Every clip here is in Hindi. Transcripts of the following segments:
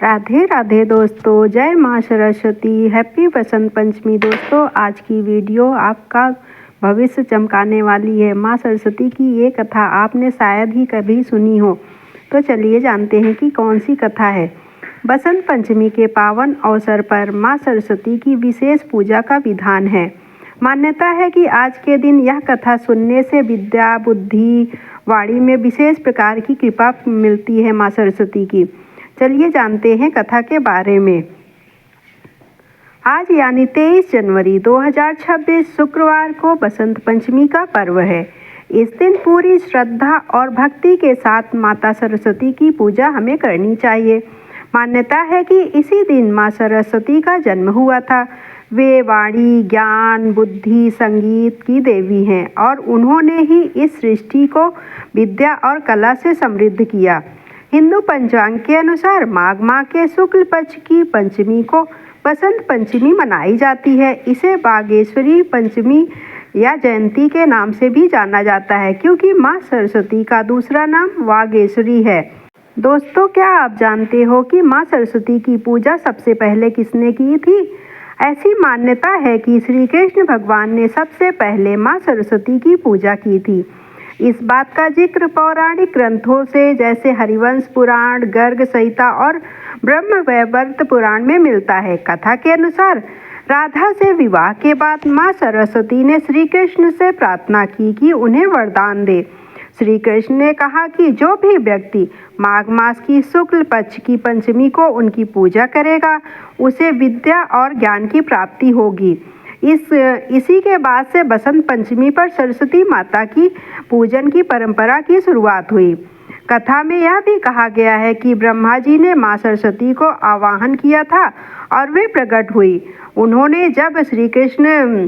राधे राधे दोस्तों, जय माँ सरस्वती। हैप्पी बसंत पंचमी। दोस्तों, आज की वीडियो आपका भविष्य चमकाने वाली है। माँ सरस्वती की ये कथा आपने शायद ही कभी सुनी हो, तो चलिए जानते हैं कि कौन सी कथा है। बसंत पंचमी के पावन अवसर पर माँ सरस्वती की विशेष पूजा का विधान है। मान्यता है कि आज के दिन यह कथा सुनने से विद्या, बुद्धि, वाणी में विशेष प्रकार की कृपा मिलती है माँ सरस्वती की। चलिए जानते हैं कथा के बारे में। आज यानी 23 जनवरी 2026 शुक्रवार को बसंत पंचमी का पर्व है। इस दिन पूरी श्रद्धा और भक्ति के साथ माता सरस्वती की पूजा हमें करनी चाहिए। मान्यता है कि इसी दिन माँ सरस्वती का जन्म हुआ था। वे वाणी, ज्ञान, बुद्धि, संगीत की देवी हैं और उन्होंने ही इस सृष्टि को विद्या और कला से समृद्ध किया। हिंदू पंचांग के अनुसार माघ माह के शुक्ल पक्ष की पंचमी को बसंत पंचमी मनाई जाती है। इसे वागेश्वरी पंचमी या जयंती के नाम से भी जाना जाता है, क्योंकि माँ सरस्वती का दूसरा नाम वागेश्वरी है। दोस्तों, क्या आप जानते हो कि माँ सरस्वती की पूजा सबसे पहले किसने की थी? ऐसी मान्यता है कि श्री कृष्ण भगवान ने सबसे पहले माँ सरस्वती की पूजा की थी। इस बात का जिक्र पौराणिक ग्रंथों से जैसे हरिवंश पुराण, गर्ग संहिता और ब्रह्मवैवर्त पुराण में मिलता है। कथा के अनुसार राधा से विवाह के बाद माँ सरस्वती ने श्री कृष्ण से प्रार्थना की कि उन्हें वरदान दे। श्री कृष्ण ने कहा कि जो भी व्यक्ति माघ मास की शुक्ल पक्ष की पंचमी को उनकी पूजा करेगा, उसे विद्या और ज्ञान की प्राप्ति होगी। इसी के बाद से बसंत पंचमी पर सरस्वती माता की पूजन की परंपरा की शुरुआत हुई। कथा में यह भी कहा गया है कि ब्रह्मा जी ने माँ सरस्वती को आवाहन किया था और वे प्रकट हुई। उन्होंने जब श्री कृष्ण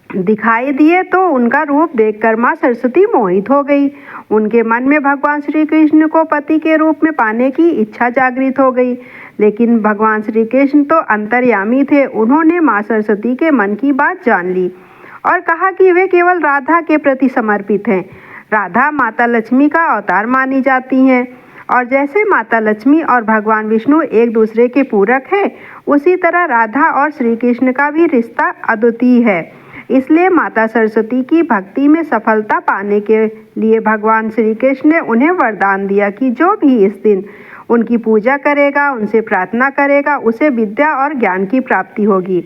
दिखाई दिए तो उनका रूप देखकर माँ सरस्वती मोहित हो गई। उनके मन में भगवान श्री कृष्ण को पति के रूप में पाने की इच्छा जागृत हो गई। लेकिन भगवान श्री कृष्ण तो अंतर्यामी थे। उन्होंने माँ सरस्वती के मन की बात जान ली और कहा कि वे केवल राधा के प्रति समर्पित हैं। राधा माता लक्ष्मी का अवतार मानी जाती हैं और जैसे माता लक्ष्मी और भगवान विष्णु एक दूसरे के पूरक हैं, उसी तरह राधा और श्री कृष्ण का भी रिश्ता अद्वितीय है। इसलिए माता सरस्वती की भक्ति में सफलता पाने के लिए भगवान श्री कृष्ण ने उन्हें वरदान दिया कि जो भी इस दिन उनकी पूजा करेगा, उनसे प्रार्थना करेगा, उसे विद्या और ज्ञान की प्राप्ति होगी।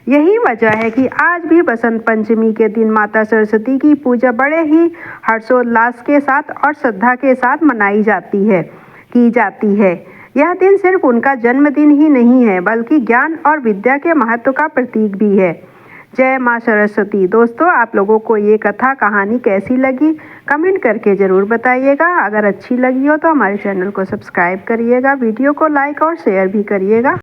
यही वजह है कि आज भी बसंत पंचमी के दिन माता सरस्वती की पूजा बड़े ही हर्षोल्लास के साथ और श्रद्धा के साथ मनाई की जाती है। यह दिन सिर्फ उनका जन्मदिन ही नहीं है, बल्कि ज्ञान और विद्या के महत्व का प्रतीक भी है। जय माँ सरस्वती। दोस्तों, आप लोगों को ये कथा कहानी कैसी लगी, कमेंट करके ज़रूर बताइएगा। अगर अच्छी लगी हो तो हमारे चैनल को सब्सक्राइब करिएगा, वीडियो को लाइक और शेयर भी करिएगा।